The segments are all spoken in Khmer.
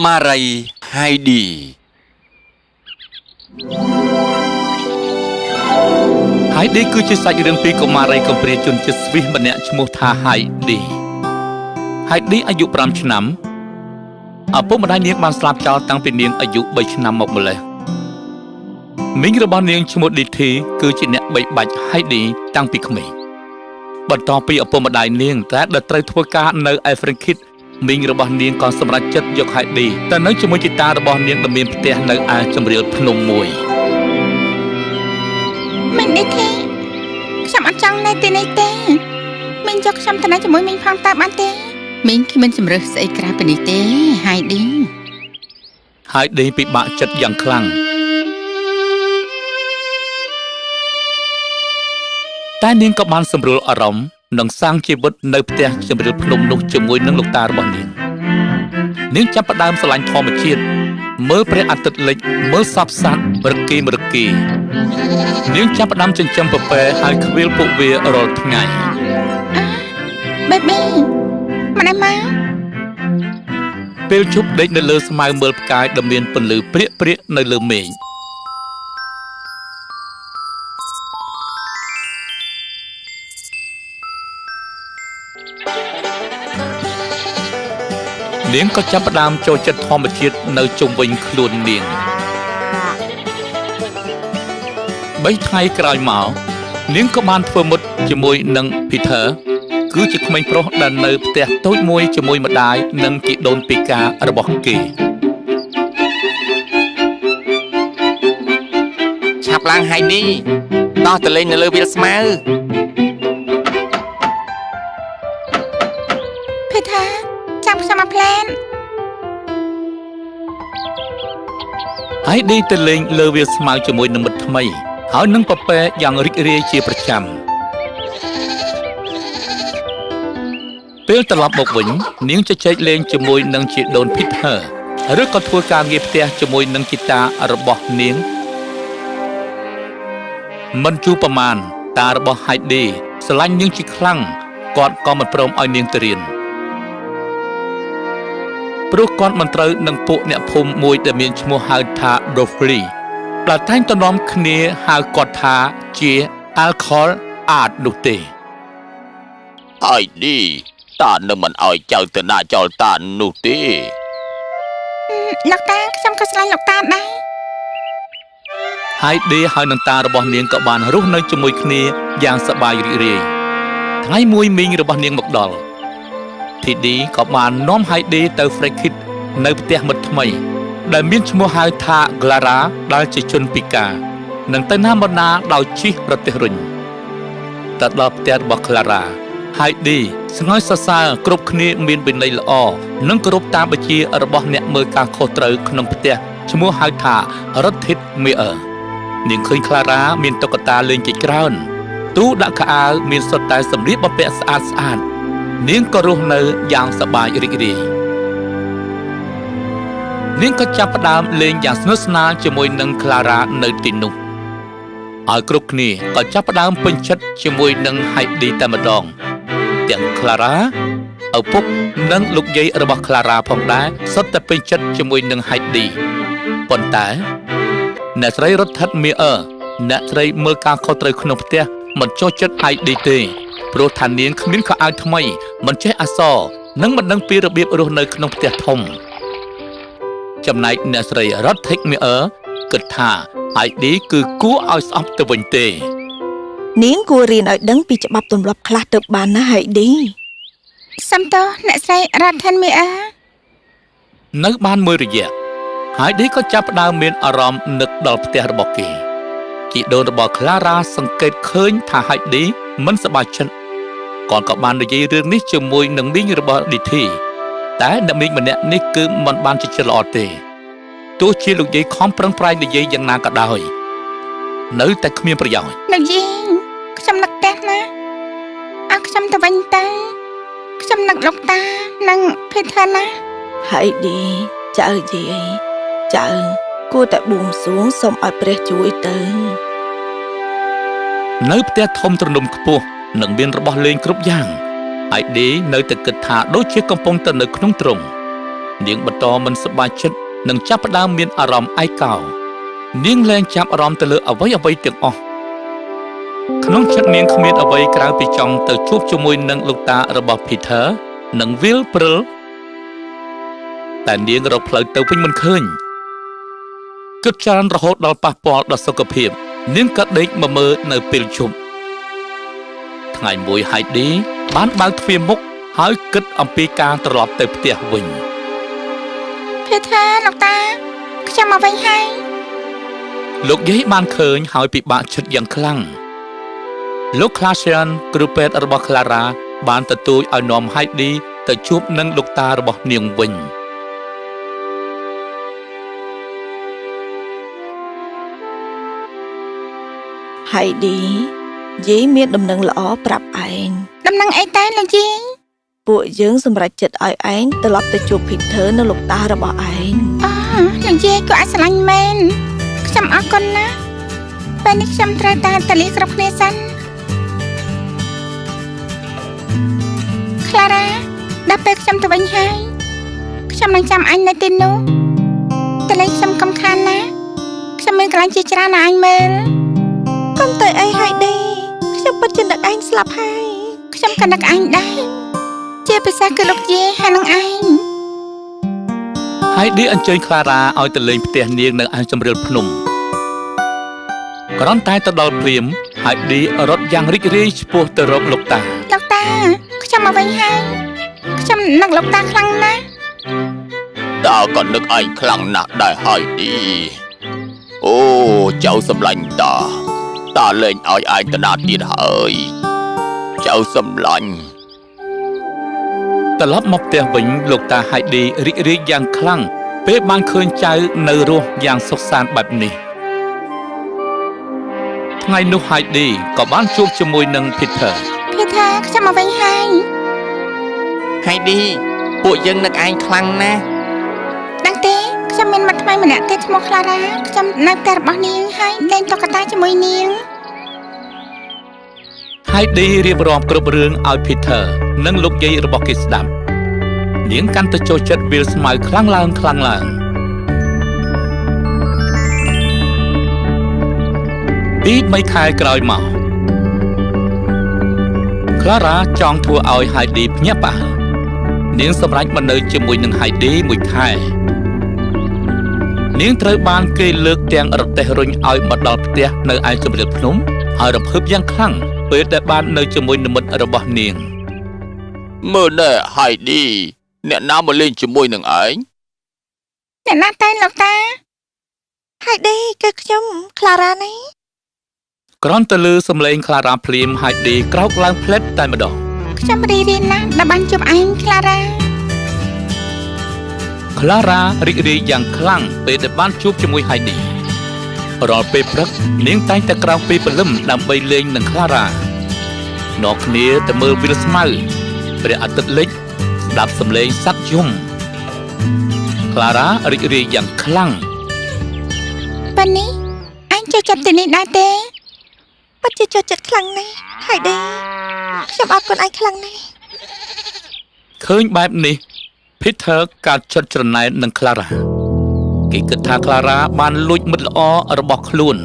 មារី Heidi គឺជាសាច់រឿងពីកុមារីកំព្រាជនជាតិស្វីសម្នាក់ឈ្មោះថា Heidi អាយុ 5 ឆ្នាំឪពុកម្ដាយនាងបានស្លាប់ចោលតាំងពីនាងអាយុ 3 ឆ្នាំមកម្ល៉េះមីងរបស់នាងឈ្មោះ Diti គឺជាអ្នកបីបាច់ Heidi តាំងពីក្មេងបន្ទាប់ពីឪពុកម្ដាយនាងតែដែលត្រូវធ្វើការនៅឯ Frankfurt មីងរបស់នាងក៏សម្រេចចិត្តយក Heidi ទៅនៅជាមួយជីតារបស់នាងដែលមានផ្ទះនៅឯជម្រាលភ្នំមួយមីង Diti ខ្ញុំអត់ចង់នៅទីនេះទេមីងយកខ្ញុំទៅនៅជាមួយមីងផងតើបានទេមីងគ្មានជំរឿសស្អីក្រៅពីនេះទេ Heidi ពិបាកចិត្តយ៉ាងខ្លាំងតែនាងក៏បានសម្រួលអារម្មណ៍និងសាងជីវិតនៅផ្ទះជម្រាលភ្នំនោះជាមួយនឹងលោកតារបស់នាងចាប់ផ្ដើមស្រឡាញ់ធម្មជាតិមើលព្រះអាទិត្យលិចមើលសពសត្វរកេមរកេនាងចាប់ផ្ដើមចិញ្ចឹមពពែហើយខ្វៀលពួកវារាល់ថ្ងៃBaby មកណាមកពេលជប់ដេកនៅលើស្មៅមើលផ្កាយដែលមានពន្លឺព្រាកនៅលើមេឃនាងក៏ចាប់ផ្ដើមចូលចិត្តធម្មជាតិនៅជុំវិញខ្លួននាង3 ថ្ងៃក្រោយមកនាងក៏បានធ្វើមុតជាមួយនឹង Peter គឺជាក្មេងប្រុសដែលនៅផ្ទះតូចមួយជាមួយម្ដាយនិងជីដូនពីការបស់គេឆាប់ឡើង Heidi ដោះទៅលេងនៅលើវាលស្មៅ Peter ចាំខ្ញុំមកផ្លែនHeidi ទៅលេងលើវាលស្មៅជាមួយនឹងមិត្តថ្មីហើយនឹងពពែយ៉ាងរីករាយជាប្រចាំពេលត្រឡប់មកវិញនាងជជែកលេងជាមួយនឹងជីដូន Peter ឬក៏ធ្វើការងារផ្ទះជាមួយនឹងជីតារបស់នាងមិនជួបប្រមាណតារបស់ Heidi ស្រឡាញ់នាងជាខ្លាំងគាត់ក៏មិនព្រមឲ្យនាងទៅរៀនព្រោះគាត់មិនត្រូវនឹងពួកអ្នកភូមិមួយដែលមានឈ្មោះហៅថា Dovely ដែលតែងតែនាំគ្នាហៅគាត់ថាជា Alcohol Art នោះទេ Heidi តានឹងមិនឲ្យចៅទៅណាចោលតានោះទេលោកតាខ្ញុំក៏ស្រឡាញ់លោកតាដែរ Heidi ហើយនឹងតារបស់នាងក៏បានរស់នៅជាមួយគ្នាយ៉ាងសប្បាយរីករាយថ្ងៃមួយមីងរបស់នាងមកដល់Teddy ក៏បាននាំ Heidi ទៅ Frankfurt នៅផ្ទះមិត្តថ្មីដែលមានឈ្មោះហៅថា Clara ដែលជាជនពិការនឹងទៅណាមកណាដោយជិះរទេះរុញទៅដល់ផ្ទះរបស់ Clara Heidi ស្ងើចសរសើរគ្រប់គ្នាមានវិន័យល្អនិងគោរពតាមបញ្ជារបស់អ្នកមើលការខុសត្រូវក្នុងផ្ទះឈ្មោះហៅថា Rottit Meyer នាងឃើញ Clara មានតុក្កតាលេងជាច្រើនទូដាក់ខោអាវមានសុទ្ធតែសម្លៀកបំពាក់ស្អាតនាងក៏រស់នៅយ៉ាងសប្បាយរីករាយនាងក៏ចាប់ផ្ដើមលេងយ៉ាងស្និទ្ធស្នាលជាមួយនឹង Clara នៅទីនោះហើយគ្រប់គ្នាក៏ចាប់ផ្ដើមពេញចិត្តជាមួយនឹង Heidi តែម្ដងទាំង Clara ឪពុកនិងលោកយាយរបស់ Clara ផងដែរសុទ្ធតែពេញចិត្តជាមួយនឹង Heidi ប៉ុន្តែអ្នកស្រី Rottit Meyer អ្នកស្រីមើលការខុសត្រូវក្នុងផ្ទះមិនចូលចិត្ត Heidi ទេព្រោះថានាងគ្មានខោអាវថ្មីមិនចេះអក្សរនិងមិនដឹងពីរបៀបរស់នៅក្នុងផ្ទះធំចំណែកអ្នកស្រី Rottit Meyer គិតថា Heidi គឺគួរឲ្យស្អប់ទៅវិញទេនាងគួររៀនឲ្យដឹងពីច្បាប់ទម្លាប់ខ្លះទៅបានណា Heidi សំទោសអ្នកស្រី Rottit Meyer នៅបានមួយរយៈ Heidi ក៏ចាប់ផ្ដើមមានអារម្មណ៍នឹកដល់ផ្ទះរបស់គេជីដូនរបស់ Clara សង្កេតឃើញថា Heidi មិនសប្បាយចិត្តគាត់ក៏បាននិយាយរឿងនេះជាមួយនឹងមីងរបស់ Diti តែអ្នកមីងម្នាក់នេះគឺមិនបានជជែកល្អទេទោះជាលោកយាយខំប្រឹងប្រែងនិយាយយ៉ាងណាក៏ដោយនៅតែគ្មានប្រយោជន៍លោកយាយខ្ញុំនឹកផ្ទះណាឲ្យខ្ញុំទៅវិញទៅខ្ញុំនឹកលោកតានិង Peter ណា Heidi ចៅយាយចៅគួរតែបួងសួងសូមឲ្យព្រះជួយទៅនៅផ្ទះធំទ្រនំខ្ពស់និងមានរបស់លេងគ្រប់យ៉ាងHeidi នៅតែគិតថាដូចជាកំពុងទៅនៅក្នុងទ្រុង នាងបន្តមិនសប្បាយចិត្តនិងចាប់ផ្ដើមមានអារម្មណ៍ឯកោនាងលែងចាប់អារម្មណ៍ទៅលើអ្វីៗទាំងអស់ក្នុងចិត្តនាងគ្មានអ្វីក្រៅពីចង់ទៅជួបជាមួយនឹងលោកតារបស់ Peter និង Will ព្រិលតែនាងរកផ្លូវទៅវិញមិនឃើញគិតច្រើនរហូតដល់ប៉ះពាល់ដល់សុខភាពនាងក៏ដេកមកមើលនៅពេលយប់ថ្ងៃមួយ Heidi បានបើកទ្វារមុខហើយគិតអំពីការត្រឡប់ទៅផ្ទះវិញ Peter លោកតាខ្ញុំមកវិញហើយលោកយាយបានឃើញហើយពិបាកចិត្តយ៉ាងខ្លាំងលោក Clasian គ្រូពេទ្យរបស់ Clara បានទទូចឲ្យនាំ Heidi ទៅជួបនឹងលោកតារបស់នាងវិញHeidi យាយមានដំណឹងល្អប្រាប់ឯងដំណឹងអីតែលោកយាយពួកយើងសម្រេចចិត្តឲ្យឯងត្រឡប់ទៅជួប Peter នៅលោកតារបស់ឯងលោកយាយក៏អាចស្រឡាញ់មែនខ្ញុំអរគុណណាស់ពេលនេះខ្ញុំត្រូវតែតលីគ្រប់គ្នាសិន Clara ដល់ពេលខ្ញុំទៅវិញហើយខ្ញុំនឹងចាំអញនៅទីនោះតលីខ្ញុំកំខានណាខ្ញុំមានកន្លែងជាច្រើនណាអញមើលកុំទៅអី Heidi ខ្ញុំពិតជានឹកឯងស្លាប់ហើយខ្ញុំក៏នឹកអញដែរជាពិសេសគឺលោកយាយហើយនឹងឯង Heidi អញ្ជើញ Clara ឲ្យទៅលេងផ្ទះនាងនៅឯជម្រាលភ្នំគ្រាន់តែទៅដល់ព្រាម Heidi រត់យ៉ាងរីករាយឆ្ពោះទៅរកលោកតាខ្ញុំមកវិញហើយខ្ញុំនឹកលោកតាខ្លាំងណាស់តើក៏នឹកឯងខ្លាំងណាស់ដែរ Heidi អូចៅសម្លាញ់តាលេងឲ្យឯងទៅណាទៀតហើយចៅសម្លាញ់ត្រឡប់មកផ្ទះវិញលោកតា Heidi រីករាយយ៉ាងខ្លាំងពេលបានឃើញចៅនៅរស់យ៉ាងសុខសាន្តបែបនេះថ្ងៃនោះ Heidi ក៏បានជួបជាមួយនឹង Peter ខ្ញុំមកវិញហើយ Heidi ពួកយើងនឹកឯងខ្លាំងណាស់ដឹងទេខ្ញុំមានមិត្តថ្មីម្នាក់ទៀតឈ្មោះ Clara ខ្ញុំនៅផ្ទះរបស់នាងហើយលេងតុក្កតាជាមួយនាង Heidi រៀបរាប់គ្រប់រឿងឲ្យ Peter និងលោកយាយរបស់គេស្ដាប់នាងកាន់តែចូលចិត្តវាលស្មៅខ្លាំងឡើងពី3ខែក្រោយមក Clara ចង់ធ្វើឲ្យ Heidi ភ្ញាក់ផ្អើលនាងសម្រេចមកនៅជាមួយនឹង Heidi 1 ខែនាងត្រូវបានគេលើកទាំងរទេះរុញឲ្យមកដល់ផ្ទះនៅឯជម្រាលភ្នំហើយរំភើបយ៉ាងខ្លាំងពេលដែលបាននៅជាមួយនិមិត្តរបស់នាងមើលណែ Heidi អ្នកណាមកលេងជាមួយនឹងឯងអ្នកណាតែលោកតា Heidi គឺខ្ញុំ Clara នេះគ្រាន់តែឮសំឡេង Clara ភ្លាម Heidi ក្រោកឡើងផ្លេតតែម្ដងខ្ញុំរីករាយណាស់ដែលបានជួបឯង Clara Clara រីករាយយ៉ាងខ្លាំងពេលដែលបានជួបជាមួយ Heidi រាល់ពេលព្រឹកនាងតែងតែក្រោកពីព្រលឹមដើម្បីលេងនឹង Clara នាំគ្នាទៅមើលវាលស្មៅព្រះអាទិត្យលិចស្ដាប់សំឡេងសត្វយំ Clara រីករាយយ៉ាងខ្លាំងប៉ានេះអញចូលចិត្តទីនេះដែរទេពិតជាចូលចិត្តខ្លាំងណាស់ Heidi ខ្ញុំអរគុណឯងខ្លាំងណាស់ឃើញបែបនេះ Peter កាត់ចិត្តច្រណែននឹង Clara គេគិតថា Clara បានលួចមិត្តល្អរបស់ខ្លួន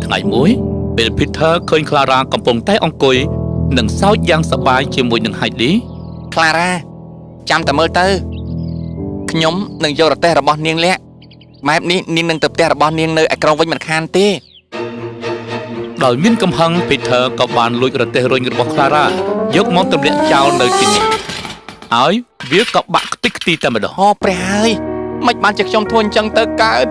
ថ្ងៃមួយពេល Peter ឃើញ Clara កំពុងតែអង្គុយនិងសើចយ៉ាងសប្បាយជាមួយនឹង Heidi Clara ចាំតែមើលទៅខ្ញុំនឹងយករទេះរបស់នាងលាក់បែបនេះនាងនឹងទៅផ្ទះរបស់នាងនៅឯក្រុងវិញមិនខានទេដោយមានកំហឹង Peter ក៏បានលួចរទេះរុញរបស់ Clara យកមកទម្លាក់ចោលនៅទីនេះហើយវាក៏បាក់ខ្ទេចខ្ទីតែម្ដងអូព្រះហើយមិនបានជាខ្ញុំធ្វើអញ្ចឹងទៅកើត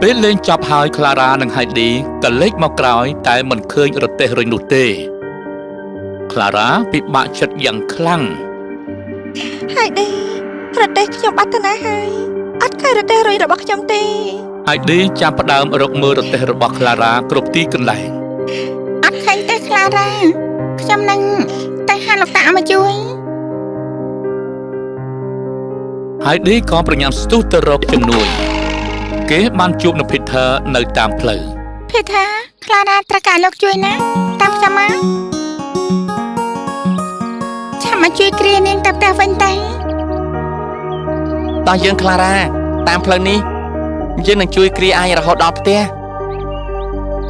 ពេលលេងចប់ហើយ Clara និង Heidi ក៏លេចមកក្រោយតែមិនឃើញរទេះរុញនោះទេ Clara ពិបាកចិត្តយ៉ាងខ្លាំង Heidi រទេះខ្ញុំបាត់ទៅណាហើយអត់ឃើញរទេះរុញរបស់ខ្ញុំទេ Heidi ចាប់ផ្ដើមរកមើលរទេះរបស់ Clara គ្រប់ទីកន្លែងអត់ឃើញទេ Clara ខ្ញុំនឹងតែហៅលោកតាមកជួយ Heidi ក៏ប្រញាប់ស្ទុះទៅរកជំនួយគេបានជួបនឹង Peter នៅតាមផ្លូវ Peter Clara ត្រូវការលោកជួយណាតាមខ្ញុំមកចាំអ មកជួយគ្រានាងតាផ្ទះវិញតា តោះយើងក្លារ៉ាតាមផ្លូវនេះយើងនឹងជួយគ្រាអាយរហូតដល់ផ្ទះ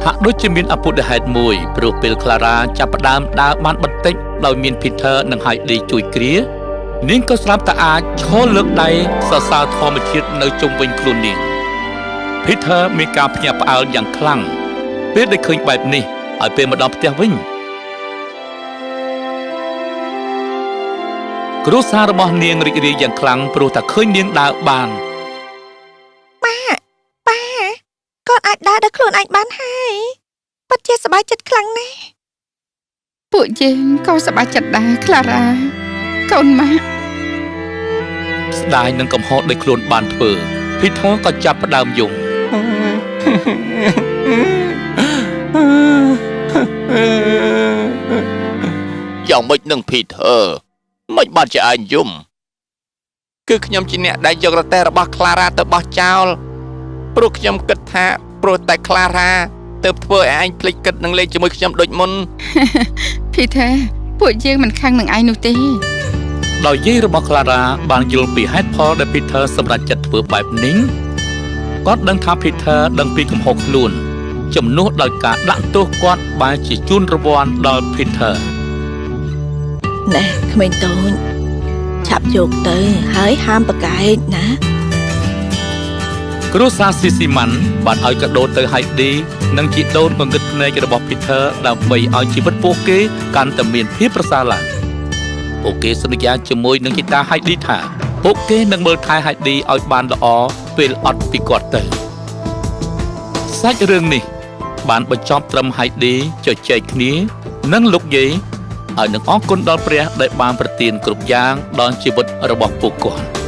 ហាក់ដូចជាមានអពុធហេតុមួយព្រោះពេល Clara ចាប់ផ្ដើមដើរបានបន្តិចដោយមាន Peter និង Heidi ជួយគ្រានាងក៏ស្រាប់តែអាចឈរលើកដៃសរសើរធម្មជាតិនៅជុំវិញខ្លួននាង Peter មានការភ្ញាក់ផ្អើលយ៉ាងខ្លាំងពេលដែលឃើញបែបនេះហើយពេលមកដល់ផ្ទះវិញគ្រួសាររបស់នាងរីករាយយ៉ាងខ្លាំងព្រោះតែឃើញនាងដើរបាន ប៉ាគាត់អាចដើរដោយខ្លួនឯងបានហើយពិតជាសប្បាយចិត្តខ្លាំងណាស់ ពួកយើងក៏សប្បាយចិត្តដែរ Clara កូនម៉ាក់ ស្ដាយនឹងកំហុសដែលខ្លួនបានធ្វើ Peter ក៏ចាប់ផ្ដើមយំ យ៉ាងម៉េចនឹង Peter មិនបានជាឯងយំគឺខ្ញុំជាអ្នកដែលយករទេះរបស់ Clara ទៅបោះចោលព្រោះខ្ញុំគិតថាព្រោះតែ Clara ទើបធ្វើឲ្យឯងភ្លេចគិតនឹងលេងជាមួយខ្ញុំដូចមុន Peter ពួកយើងមិនខឹងនឹងឯងនោះទេ ដោយយាយរបស់ Clara បានយល់ពីហេតុផលដែល Peter សម្រេចចិត្តធ្វើបែបនេះគាត់ដឹងថា Peter ដឹងពីកំហុសខ្លួនជំនួសដោយការដាក់ទោសគាត់បែរជាជូនរង្វាន់ដល់ Peter ណែក្មេងតូចឆាប់យកទៅហើយហាមប្រកែកណា គ្រួសារ Sisiman បានឲ្យកាដូទៅ Heidi និងជីដូនកង្កឹតភ្នែករបស់ Peter ដើម្បីឲ្យជីវិតពួកគេកាន់តែមានភាពប្រសើរឡើងពួកគេសន្យាជាមួយនឹងជីតា Heidi ថាពួកគេនឹងមើលថែ Heidi ឲ្យបានល្អពេលអត់ពីគាត់ទៅសាច់រឿងនេះបានបញ្ចប់ត្រឹម Heidi ជជែកគ្នានិងលោកយាយហើយនឹងអរគុណដល់ព្រះដែលបានប្រទានគ្រប់យ៉ាងដល់ជីវិតរបស់ពួកគាត់